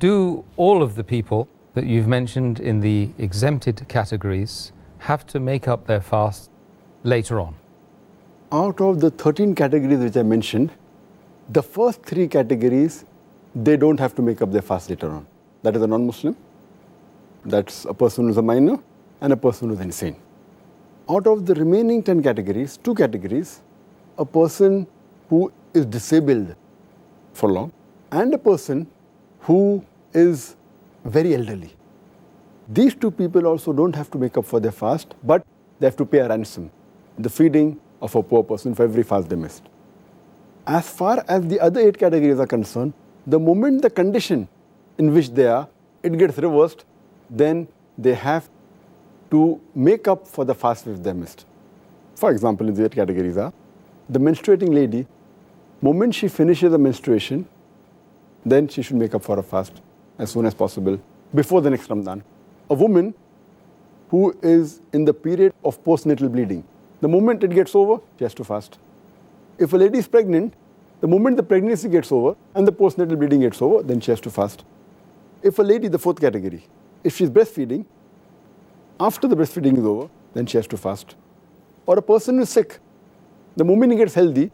Do all of the people that you've mentioned in the exempted categories have to make up their fast later on? Out of the 13 categories which I mentioned, the first 3 categories, they don't have to make up their fast later on. That is a non-Muslim, that's a person who's a minor, and a person who's insane. Out of the remaining 10 categories, 2 categories, a person who is disabled for long and a person who is very elderly. These 2 people also don't have to make up for their fast, but they have to pay a ransom, the feeding of a poor person for every fast they missed. As far as the other 8 categories are concerned, the moment the condition in which they are, it gets reversed, then they have to make up for the fast which they missed. For example, in the 8 categories are, the menstruating lady, moment she finishes the menstruation, then she should make up for a fast as soon as possible before the next Ramadan. A woman who is in the period of postnatal bleeding, the moment it gets over, she has to fast. If a lady is pregnant, the moment the pregnancy gets over and the postnatal bleeding gets over, then she has to fast. If a lady, the 4th category, if she's breastfeeding, after the breastfeeding is over, then she has to fast. Or a person who is sick, the moment he gets healthy,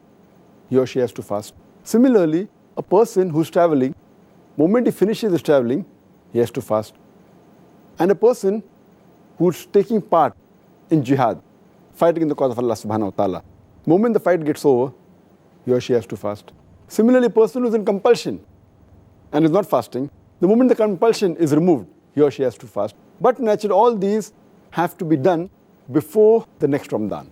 he or she has to fast. Similarly, a person who's traveling, moment he finishes his traveling, he has to fast. And a person who's taking part in jihad, fighting in the cause of Allah subhanahu wa ta'ala, moment the fight gets over, he or she has to fast. Similarly, a person who's in compulsion and is not fasting, the moment the compulsion is removed, he or she has to fast. But naturally, all these have to be done before the next Ramadan.